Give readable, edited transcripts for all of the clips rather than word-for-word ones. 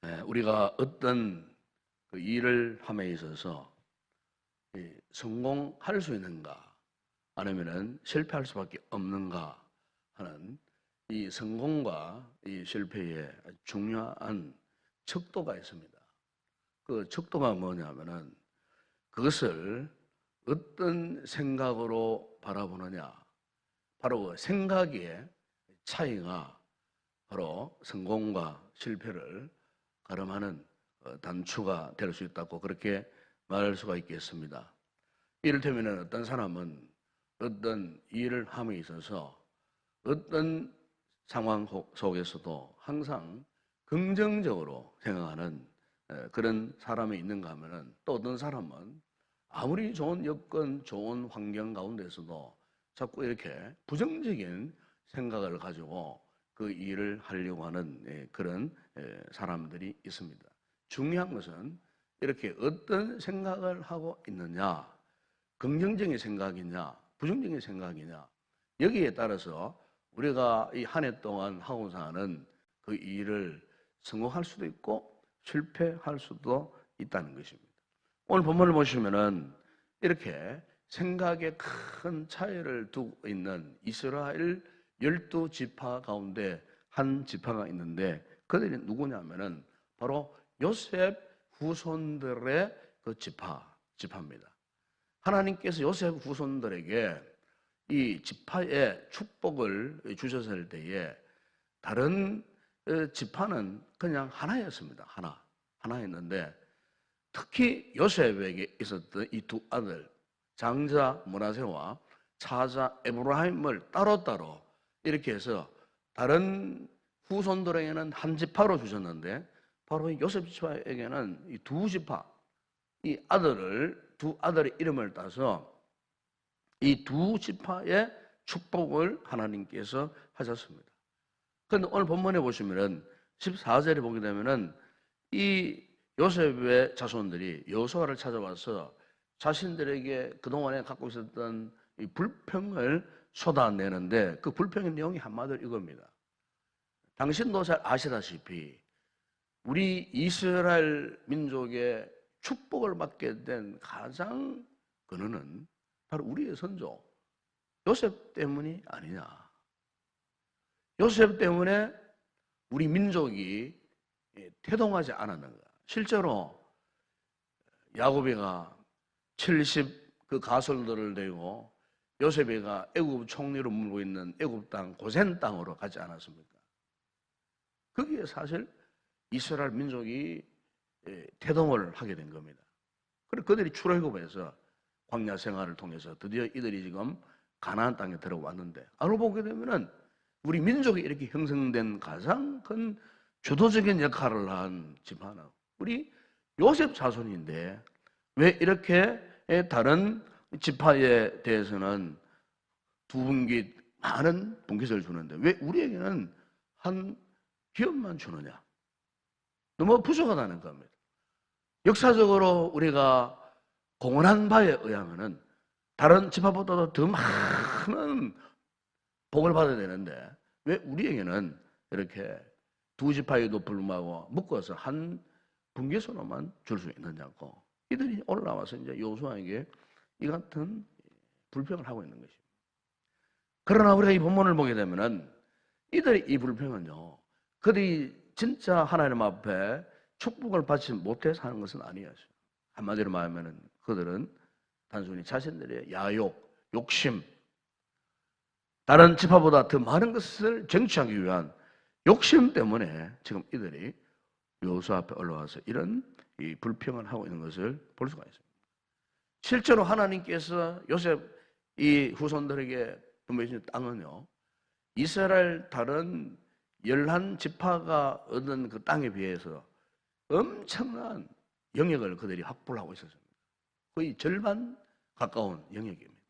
우리가 어떤 그 일을 함에 있어서 성공할 수 있는가 아니면은 실패할 수밖에 없는가 하는 이 성공과 이 실패의 중요한 척도가 있습니다. 그 척도가 뭐냐면은 그것을 어떤 생각으로 바라보느냐, 바로 그 생각의 차이가 바로 성공과 실패를 가름하는 단추가 될 수 있다고 그렇게 말할 수가 있겠습니다. 이를테면 어떤 사람은 어떤 일을 함에 있어서 어떤 상황 속에서도 항상 긍정적으로 생각하는 그런 사람이 있는가 하면은, 또 어떤 사람은 아무리 좋은 여건, 좋은 환경 가운데서도 자꾸 이렇게 부정적인 생각을 가지고 그 일을 하려고 하는 그런 사람들이 있습니다. 중요한 것은 이렇게 어떤 생각을 하고 있느냐, 긍정적인 생각이냐, 부정적인 생각이냐, 여기에 따라서 우리가 이 한 해 동안 하고자 하는 그 일을 성공할 수도 있고 실패할 수도 있다는 것입니다. 오늘 본문을 보시면은 이렇게 생각에 큰 차이를 두고 있는 이스라엘 12지파 가운데 한 지파가 있는데, 그들이 누구냐면은 바로 요셉 후손들의 그 지파입니다. 하나님께서 요셉 후손들에게 이 지파의 축복을 주셨을 때에 다른 지파는 그냥 하나였습니다. 하나였는데, 특히 요셉에게 있었던 이 두 아들, 장자 므낫세와 차자 에브라임을 따로따로 이렇게 해서 다른 후손들에게는 한 지파로 주셨는데, 바로 요셉 지파에게는 이 두 지파, 이 두 아들의 이름을 따서 이 두 지파의 축복을 하나님께서 하셨습니다. 그런데 오늘 본문에 보시면은 14절에 보게 되면은 이 요셉의 자손들이 여호수아를 찾아와서 자신들에게 그동안에 갖고 있었던 이 불평을 쏟아내는데, 그 불평의 내용이 한마디로 이겁니다. 당신도 잘 아시다시피 우리 이스라엘 민족의 축복을 받게 된 가장 근원은 바로 우리의 선조 요셉 때문이 아니냐. 요셉 때문에 우리 민족이 태동하지 않았는가. 실제로 야곱이가 70 그 가솔들을 데리고 요셉이가 애굽 총리로 물고 있는 애굽 땅 고센 땅으로 가지 않았습니까? 거기에 사실 이스라엘 민족이 태동을 하게 된 겁니다. 그리고 그들이 출애굽에서 광야 생활을 통해서 드디어 이들이 지금 가나안 땅에 들어왔는데, 알고 보게 되면은 우리 민족이 이렇게 형성된 가장 큰 주도적인 역할을 한 지파는 우리 요셉 자손인데, 왜 이렇게 다른 지파에 대해서는 두 분기 많은 분깃을 주는데 왜 우리에게는 한 기업만 주느냐? 너무 부족하다는 겁니다. 역사적으로 우리가 공언한 바에 의하면은 다른 지파보다도 더 많은 복을 받아야 되는데 왜 우리에게는 이렇게 두 지파에도 불구하고 묶어서 한 분깃으로만 줄 수 있느냐고, 이들이 올라와서 이제 여호수아에게 이 같은 불평을 하고 있는 것입니다. 그러나 우리가 이 본문을 보게 되면은 이들의 이 불평은요, 그들이 진짜 하나님 앞에 축복을 받지 못해서 하는 것은 아니었어요. 한마디로 말하면은 그들은 단순히 자신들의 욕심, 다른 지파보다 더 많은 것을 쟁취하기 위한 욕심 때문에 지금 이들이 여호수아 앞에 올라와서 이런 이 불평을 하고 있는 것을 볼 수가 있습니다. 실제로 하나님께서 요셉 이 후손들에게 분배해준 땅은요, 이스라엘 다른 11지파가 얻은 그 땅에 비해서 엄청난 영역을 그들이 확보를 하고 있었습니다. 거의 절반 가까운 영역입니다.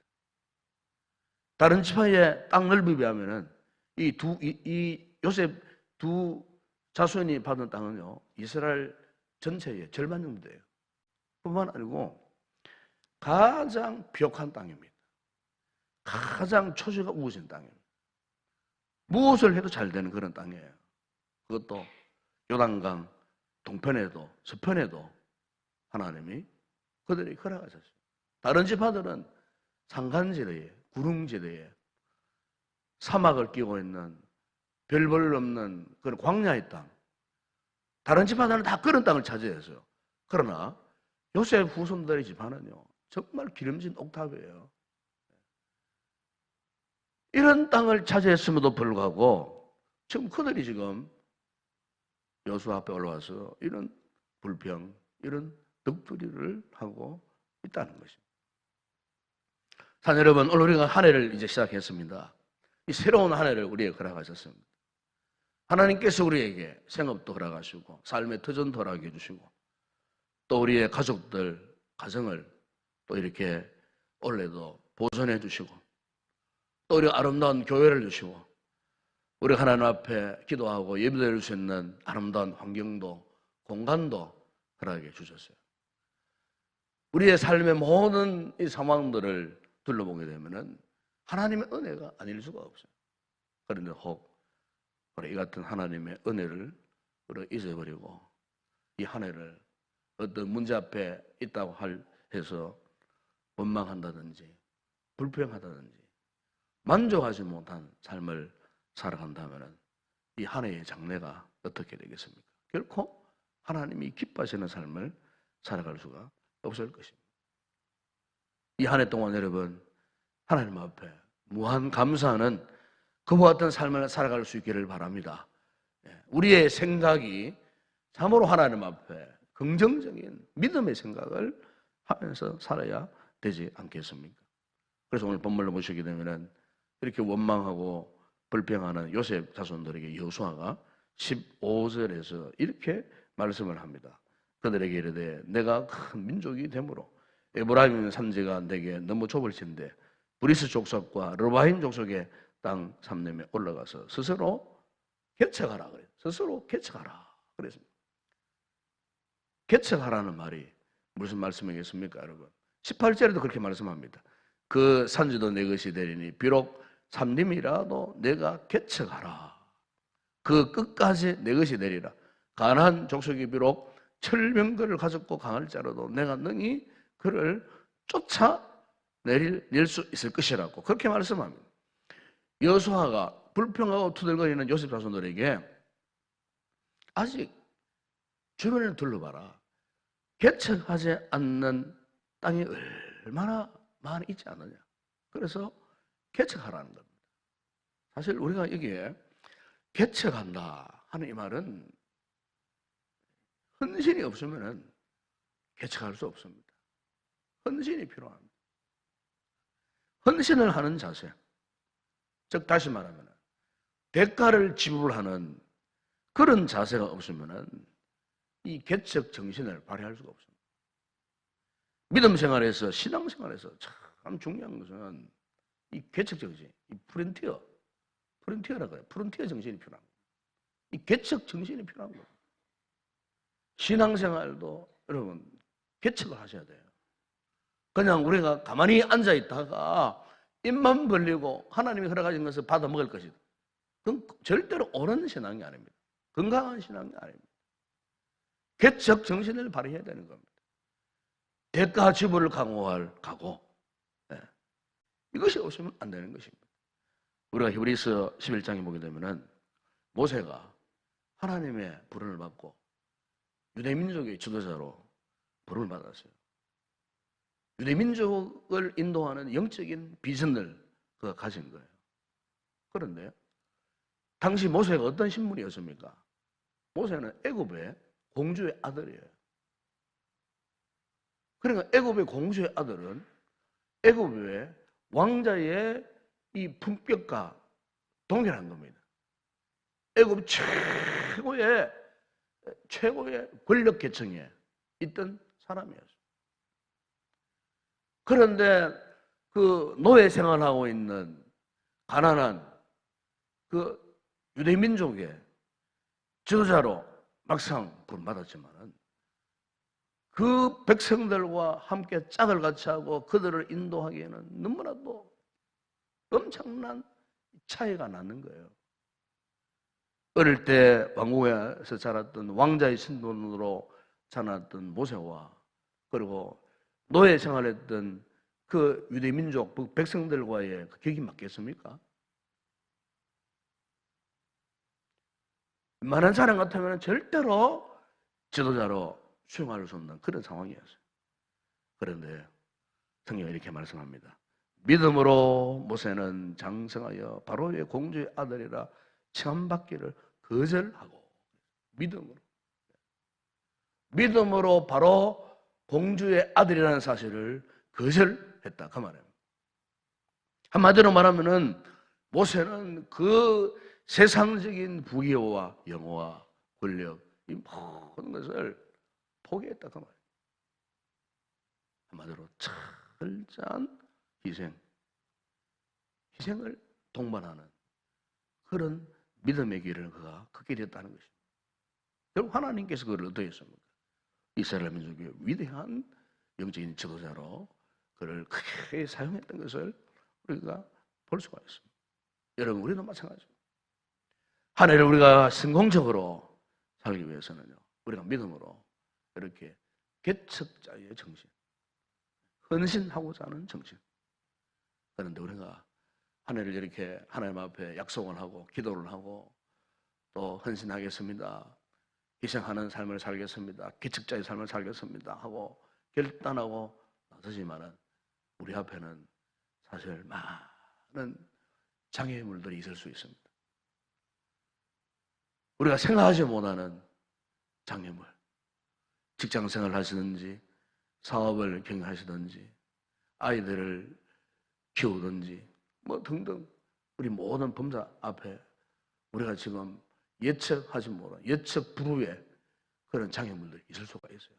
다른 지파의 땅 넓이에 비하면은 이 요셉 두 자손이 받은 땅은요, 이스라엘 전체의 절반 정도 돼요. 뿐만 아니고 가장 비옥한 땅입니다. 가장 초지가 우거진 땅입니다. 무엇을 해도 잘 되는 그런 땅이에요. 그것도 요단강 동편에도 서편에도 하나님이 그들이 허락하셨어요. 다른 지파들은 산간지대에, 구릉지대에 사막을 끼고 있는 별볼 없는 그런 광야의 땅, 다른 지파들은 다 그런 땅을 차지했어요. 그러나 요셉 후손들의 지파는요, 정말 기름진 옥탑이에요. 이런 땅을 차지했음에도 불구하고 지금 그들이 지금 여수와 앞에 올라와서 이런 불평, 이런 넋두리를 하고 있다는 것입니다. 자, 여러분, 오늘 우리가 한 해를 이제 시작했습니다. 이 새로운 한 해를 우리에게 허락하셨습니다. 하나님께서 우리에게 생업도 허락하시고 삶의 터전도 허락해 주시고 또 우리의 가족들, 가정을 또 이렇게 올해도 보존해 주시고 또 우리 아름다운 교회를 주시고 우리 하나님 앞에 기도하고 예배드릴 수 있는 아름다운 환경도 공간도 허락해 주셨어요. 우리의 삶의 모든 이 상황들을 둘러보게 되면은 하나님의 은혜가 아닐 수가 없어요. 그런데 혹 우리 이 같은 하나님의 은혜를 우리가 잊어버리고 이 한 해를 어떤 문제 앞에 있다고 해서 원망한다든지 불평하다든지 만족하지 못한 삶을 살아간다면 이 한 해의 장래가 어떻게 되겠습니까? 결코 하나님이 기뻐하시는 삶을 살아갈 수가 없을 것입니다. 이 한 해 동안 여러분 하나님 앞에 무한 감사하는 그와 같은 삶을 살아갈 수 있기를 바랍니다. 우리의 생각이 참으로 하나님 앞에 긍정적인 믿음의 생각을 하면서 살아야 되지 않겠습니까? 그래서 오늘 본문을 보시게 되면 이렇게 원망하고 불평하는 요셉 자손들에게 여호수아가 15절에서 이렇게 말씀을 합니다. 그들에게 이르되 내가 큰 민족이 되므로 에브라임 산지가 내게 너무 좁을 텐데 브리스 족속과 르바임 족속의 땅 삼림에 올라가서 스스로 개척하라 그래요. 스스로 개척하라 그랬습니다. 개척하라는 말이 무슨 말씀이겠습니까, 여러분? 18절에도 그렇게 말씀합니다. 그 산지도 내 것이 되리니 비록 삼림이라도 내가 개척하라. 그 끝까지 내 것이 되리라. 가나안 족속이 비록 철병거를 가졌고 강할지라도 내가 능히 그를 쫓아낼 수 있을 것이라고 그렇게 말씀합니다. 여호수아가 불평하고 투덜거리는 요셉 자손들에게 아직 주변을 둘러봐라. 개척하지 않는 땅이 얼마나 많이 있지 않느냐. 그래서 개척하라는 겁니다. 사실 우리가 여기에 개척한다 하는 이 말은 헌신이 없으면 개척할 수 없습니다. 헌신이 필요합니다. 헌신을 하는 자세, 즉 다시 말하면 대가를 지불하는 그런 자세가 없으면 이 개척 정신을 발휘할 수가 없습니다. 믿음 생활에서 신앙 생활에서 참 중요한 것은 이 개척 정신, 이 프론티어라고 해요. 프론티어 정신이 필요합니다. 이 개척 정신이 필요한 겁니다. 신앙 생활도 여러분 개척을 하셔야 돼요. 그냥 우리가 가만히 앉아 있다가 입만 벌리고 하나님이 허락하신 것을 받아 먹을 것이다. 그건 절대로 옳은 신앙이 아닙니다. 건강한 신앙이 아닙니다. 개척 정신을 발휘해야 되는 겁니다. 대가 지불을 강호할 각오. 네. 이것이 없으면 안 되는 것입니다. 우리가 히브리서 11장에 보게 되면은 모세가 하나님의 부름을 받고 유대민족의 지도자로 부름을 받았어요. 유대민족을 인도하는 영적인 비전을 그가 가진 거예요. 그런데 당시 모세가 어떤 신분이었습니까? 모세는 애굽의 공주의 아들이에요. 그러니까 애굽의 공주의 아들은 애굽의 왕자의 이 품격과 동일한 겁니다. 애굽 최고의 권력 계층에 있던 사람이었어요. 그런데 그 노예 생활하고 있는 가난한 그 유대민족의 지도자로 막상 부름받았지만은 그 백성들과 함께 짝을 같이 하고 그들을 인도하기에는 너무나도 엄청난 차이가 나는 거예요. 어릴 때 왕궁에서 자랐던 왕자의 신분으로 자랐던 모세와 그리고 노예 생활했던 그 유대 민족 백성들과의 그 격이 맞겠습니까? 웬만한 사람 같으면 절대로 지도자로 수용할 수 없는 그런 상황이었어요. 그런데 성경이 이렇게 말씀합니다. 믿음으로 모세는 장성하여 바로의 공주의 아들이라 칭함받기를 거절하고, 믿음으로 바로 공주의 아들이라는 사실을 거절했다 그 말이에요. 한마디로 말하면은 모세는 그 세상적인 부귀와 영화와 권력 이 모든 것을 포기했다 그 말이에요. 한마디로 철저한 희생을 동반하는 그런 믿음의 길을 그가 걷게 됐다는 것입니다. 결국 하나님께서 그를 어떻게 했습니까? 이스라엘 민족의 위대한 영적인 지도자로 그를 크게 사용했던 것을 우리가 볼 수가 있습니다. 여러분, 우리도 마찬가지입니다. 한 해를 우리가 성공적으로 살기 위해서는요, 우리가 믿음으로 이렇게 개척자의 정신, 헌신하고자 하는 정신. 그런데 우리가 한 해를 이렇게 하나님 앞에 약속을 하고 기도를 하고 또 헌신하겠습니다, 희생하는 삶을 살겠습니다, 개척자의 삶을 살겠습니다 하고 결단하고 나서지만은 우리 앞에는 사실 많은 장애물들이 있을 수 있습니다. 우리가 생각하지 못하는 장애물, 직장생활을 하시든지 사업을 경영하시든지 아이들을 키우든지 뭐 등등 우리 모든 범사 앞에 우리가 지금 예측하지 못한 예측 불후의 그런 장애물들이 있을 수가 있어요.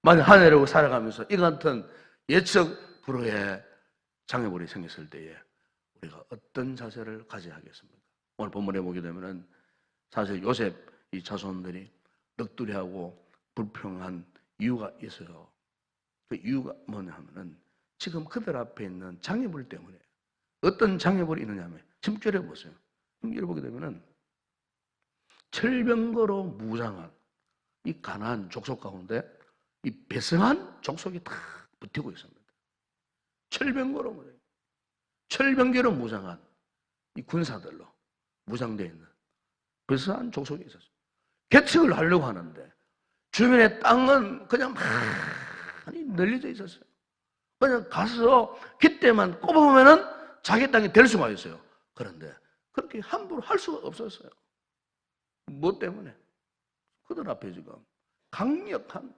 만약 한 해를 살아가면서 이 같은 예측 불후의 장애물이 생겼을 때에 우리가 어떤 자세를 가져야 하겠습니까? 오늘 본문에 보게 되면은 사실 요셉 이 자손들이 넋두리하고 불평한 이유가 있어요. 그 이유가 뭐냐 하면은 지금 그들 앞에 있는 장애물 때문에. 어떤 장애물이 있느냐 하면 10절에 보세요. 10절에 보게 되면은 철병거로 무장한 이 가나안 족속 가운데 이 배성한 족속이 다 붙이고 있습니다. 철병거로 무장한 이 군사들로 무장되어 있는 배성한 족속이 있었어요. 개척을 하려고 하는데 주변의 땅은 그냥 많이 널려져 있었어요. 그냥 가서 깃대만 꼽아보면은 자기 땅이 될 수가 있어요. 그런데 그렇게 함부로 할 수가 없었어요. 뭐 때문에? 그들 앞에 지금 강력한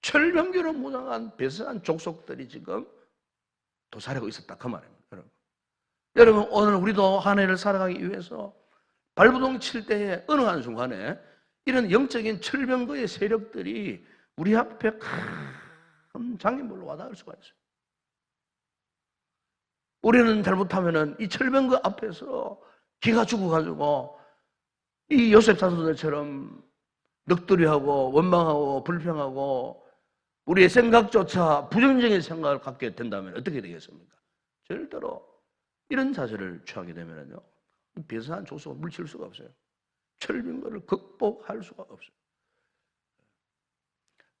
철병기로 무장한 배성한 족속들이 지금 도사리고 있었다 그 말입니다. 여러분 오늘 우리도 한 해를 살아가기 위해서 발부동 칠 때에 어느 한순간에 이런 영적인 철병거의 세력들이 우리 앞에 큰 장애물로 와닿을 수가 있어요. 우리는 잘못하면은 이 철병거 앞에서 기가 죽어가지고 이 요셉 자손들처럼 넋두리하고 원망하고 불평하고 우리의 생각조차 부정적인 생각을 갖게 된다면 어떻게 되겠습니까? 절대로 이런 자세를 취하게 되면요, 배선한 족속을 물칠 수가 없어요. 철병거를 극복할 수가 없어요.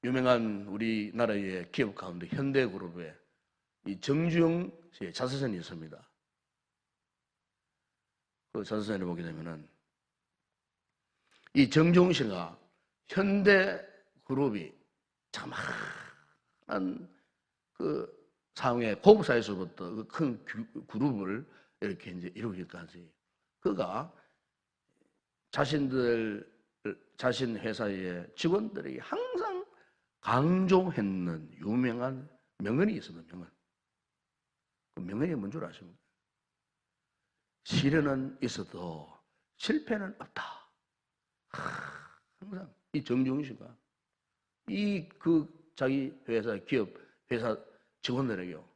유명한 우리나라의 기업 가운데 현대그룹에 이 정주영 씨의 자서전이 있습니다. 그 자서전을 보게 되면은 이 정주영 씨가 현대그룹이 자그마한 그 상해 고급사에서부터 그 큰 그룹을 이렇게 이제 이루기까지 그가 자신 회사의 직원들에게 항상 강조했는 유명한 명언이 있습니다. 명언. 그 명언이 뭔 줄 아십니까? 시련은 있어도 실패는 없다. 항상 이 정주영 씨가 이 자기 회사 회사 직원들에게요,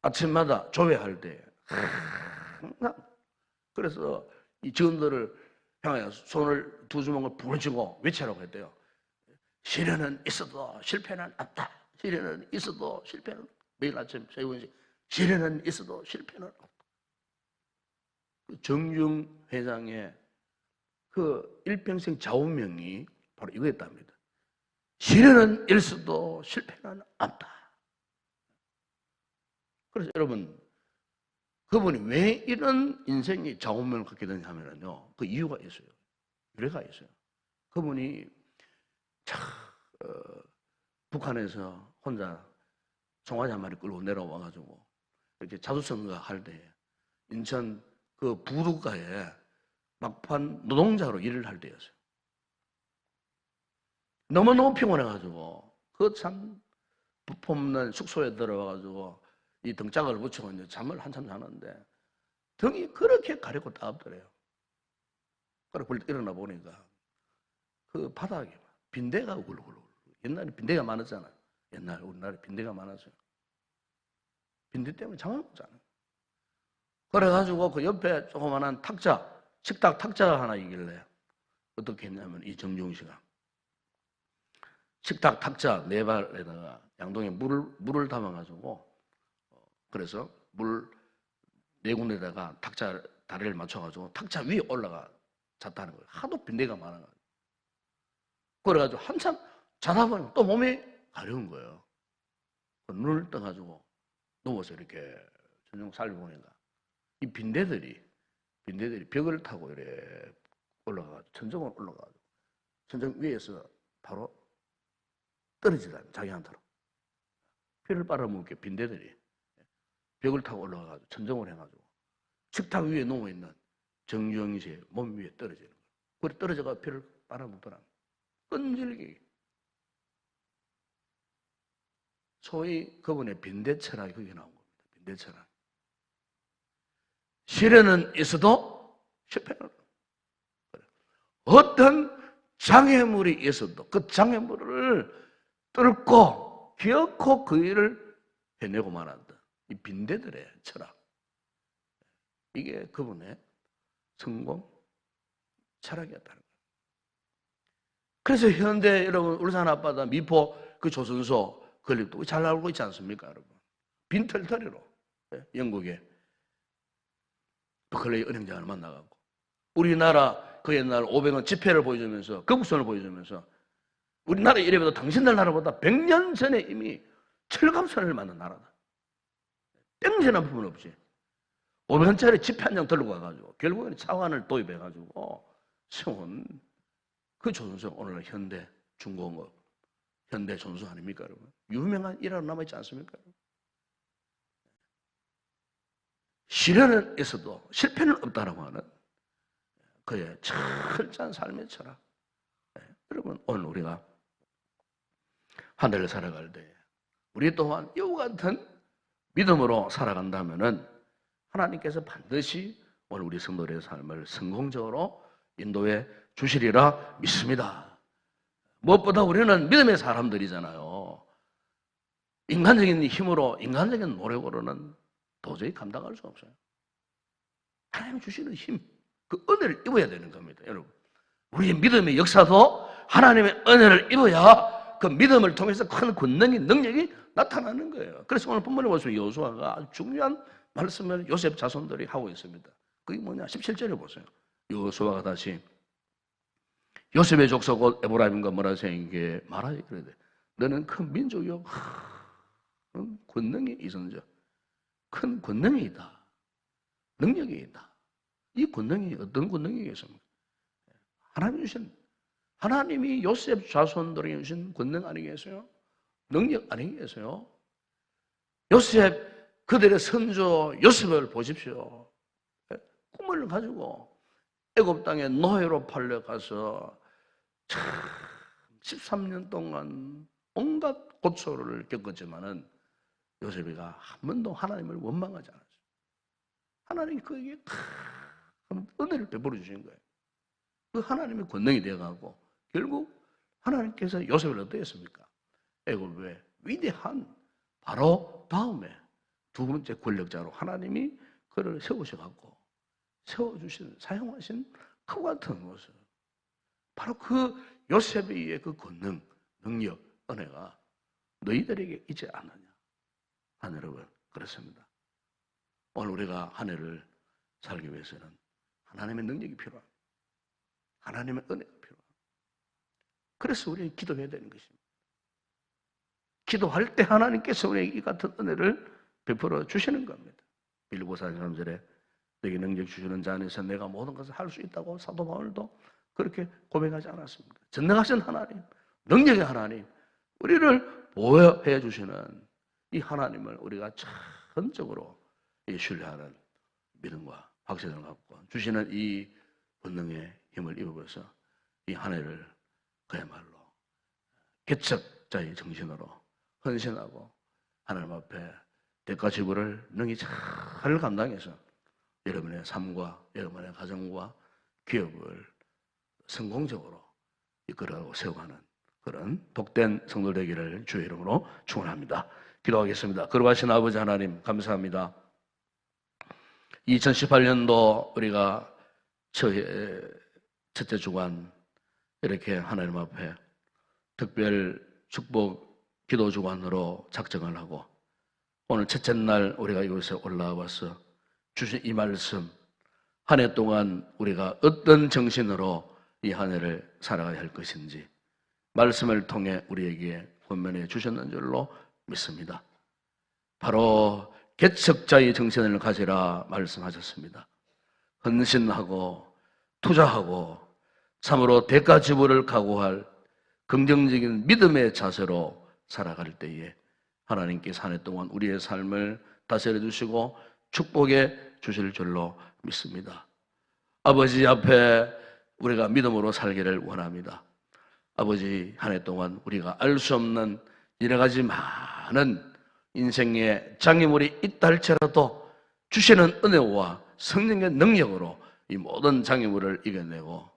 아침마다 조회할 때 항상 그래서 이 직원들을 향하여 손을 두 주먹을 부르치고 외치라고 했대요. 시련은 있어도 실패는 없다. 시련은 있어도 실패는 없다. 매일 아침 세 번씩 시련은 있어도 실패는 없다. 정중 회장의 그 일평생 좌우명이 바로 이거였답니다. 시련은 일수도 실패는 없다. 그래서 여러분, 그분이 왜 이런 인생의 좌우명을 갖게 되냐 하면요, 그 이유가 있어요. 유래가 있어요. 그분이 북한에서 혼자 송아지 한 마리 끌고 내려와가지고 이렇게 자두선거 할 때 인천 그 부두가에 막판 노동자로 일을 할 때였어요. 너무너무 피곤해가지고 그 참 부품없는 숙소에 들어와가지고 이 등짝을 붙이고 이제 잠을 한참 자는데 등이 그렇게 가렵고 따갑더래요. 그래 일어나 보니까 그 바닥에 빈대가 우글우글. 옛날에 빈대가 많았잖아요. 옛날 우리나라에 빈대가 많았어요. 빈대 때문에 잠을 못 자는. 그래가지고 그 옆에 조그만한 탁자, 식탁 탁자가 하나 있길래 어떻게 했냐면 이 정중 씨가 식탁 탁자 네 발에다가 양동이에 물을 담아가지고 그래서 물 네 군데다가 탁자 다리를 맞춰가지고 탁자 위에 올라가 잤다는 거예요. 하도 빈대가 많아가지고. 그래가지고 한참 자다 보니까 또 몸이 가려운 거예요. 눈을 떠가지고 누워서 이렇게 전용 살펴보니까 이 빈대들이 벽을 타고 이렇게 올라가가지고 천정으로 올라가가지고 천정 위에서 바로 떨어지다 자기한테로 피를 빨아먹게 빈대들이 벽을 타고 올라가가지고 천정을 해가지고 식탁 위에 누워있는 정주영 씨의 몸 위에 떨어지는 거예요. 그래 떨어져가 피를 빨아먹더라. 끈질기. 소위 그분의 빈대 철학이 거기 나온 겁니다. 빈대 철학. 시련은 있어도 실패는 어떤 장애물이 있어도 그 장애물을 뚫고 기어코 그 일을 해내고 말한다. 이 빈대들의 철학. 이게 그분의 성공 철학이었다는 거예요. 그래서 현대 여러분 울산 앞바다 미포 그 조선소 건립도 잘 알고 있지 않습니까, 여러분? 빈털터리로 영국에 버클레이 은행장을 만나갖고 우리나라 그 옛날 500원 지폐를 보여주면서 거북선을 보여주면서 우리나라 이래봬도 당신들 나라보다 100년 전에 이미 철갑선을 만든 나라다. 땡전한 부분 없이 500원짜리 지폐 한 장 들고 가가지고 결국에는 차관을 도입해가지고 세운 그 조선소 오늘날 현대 중공업 현대 전수 아닙니까, 여러분? 유명한 일화로 남아있지 않습니까? 시련은 있어도 실패는 없다라고 하는 그의 철저한 삶의 철학. 여러분, 오늘 우리가 한 해를 살아갈 때 우리 또한 이와 같은 믿음으로 살아간다면은 하나님께서 반드시 오늘 우리 성도들의 삶을 성공적으로 인도해 주시리라 믿습니다. 무엇보다 우리는 믿음의 사람들이잖아요. 인간적인 힘으로, 인간적인 노력으로는 도저히 감당할 수 없어요. 하나님 주시는 힘, 그 은혜를 입어야 되는 겁니다, 여러분. 우리의 믿음의 역사도 하나님의 은혜를 입어야 그 믿음을 통해서 큰 권능이, 능력이 나타나는 거예요. 그래서 오늘 본문에 보시면 여호수아가 아주 중요한 말씀을 요셉 자손들이 하고 있습니다. 그게 뭐냐? 17절을 보세요. 여호수아가 다시 요셉의 족속 곧 에브라임과 므낫세에게 말하지 그러되 너는 큰 민족이요 권능이 있은지 큰 권능이 있다. 능력이 있다. 이 권능이 어떤 권능이겠습니까? 하나님이 요셉 자손들에게 주신 권능 아니겠어요? 능력 아니겠어요? 요셉 그들의 선조 요셉을 보십시오. 꿈을 가지고 애굽 땅에 노예로 팔려가서 참 13년 동안 온갖 고초를 겪었지만은 요셉이가 한 번도 하나님을 원망하지 않았어요. 하나님이 그에게 큰 은혜를 베풀어 주신 거예요. 그 하나님의 권능이 되어가고 결국 하나님께서 요셉을 어떻게 했습니까? 애굽의 위대한 바로 다음에 두 번째 권력자로 하나님이 그를 세우셔갖고 세워주신 사용하신 그 같은 모습 바로 그 요셉의 그 권능, 능력, 은혜가 너희들에게 있지 않느냐? 여러분 그렇습니다. 오늘 우리가 한 해를 살기 위해서는 하나님의 능력이 필요합니다. 하나님의 은혜가 필요합니다. 그래서 우리는 기도해야 되는 것입니다. 기도할 때 하나님께서 우리에게 이 같은 은혜를 베풀어 주시는 겁니다. 빌립보서 3절에 내게 능력 주시는 자 안에서 내가 모든 것을 할 수 있다고 사도 바울도 그렇게 고백하지 않았습니까? 전능하신 하나님, 능력의 하나님, 우리를 보호해 주시는 이 하나님을 우리가 전적으로 신뢰하는 믿음과 확신을 갖고 주시는 이 본능의 힘을 입어서 이 한 해를 그야말로 개척자의 정신으로 헌신하고 하나님 앞에 대가 지불을 능히 잘 감당해서 여러분의 삶과 여러분의 가정과 기업을 성공적으로 이끌어가고 세워가는 그런 복된 성도 되기를 주의 이름으로 축원합니다. 기도하겠습니다. 거룩하신 아버지 하나님 감사합니다. 2018년도 우리가 첫째 주간 이렇게 하나님 앞에 특별 축복 기도 주간으로 작정을 하고 오늘 첫째 날 우리가 이곳에 올라와서 주신 이 말씀 한 해 동안 우리가 어떤 정신으로 이 한 해를 살아가야 할 것인지 말씀을 통해 우리에게 권면해 주셨는 줄로 믿습니다. 바로 개척자의 정신을 가지라 말씀하셨습니다. 헌신하고 투자하고 참으로 대가 지불을 각오할 긍정적인 믿음의 자세로 살아갈 때에 하나님께서 한 해 동안 우리의 삶을 다스려 주시고 축복해 주실 줄로 믿습니다. 아버지 앞에 우리가 믿음으로 살기를 원합니다. 아버지 한 해 동안 우리가 알 수 없는 여러 가지 많은 인생의 장애물이 있다 할지라도 주시는 은혜와 성령의 능력으로 이 모든 장애물을 이겨내고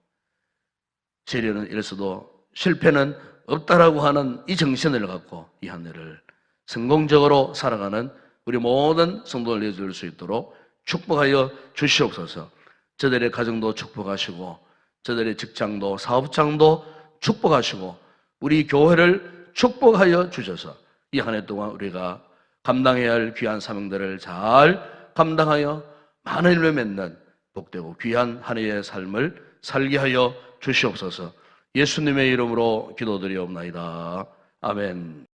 재련은 이랬어도 실패는 없다라고 하는 이 정신을 갖고 이 한 해를 성공적으로 살아가는 우리 모든 성도를 내줄 수 있도록 축복하여 주시옵소서. 저들의 가정도 축복하시고 저들의 직장도 사업장도 축복하시고 우리 교회를 축복하여 주셔서 이 한 해 동안 우리가 감당해야 할 귀한 사명들을 잘 감당하여 많은 일을 맺는 복되고 귀한 한 해의 삶을 살게 하여 주시옵소서. 예수님의 이름으로 기도드리옵나이다. 아멘.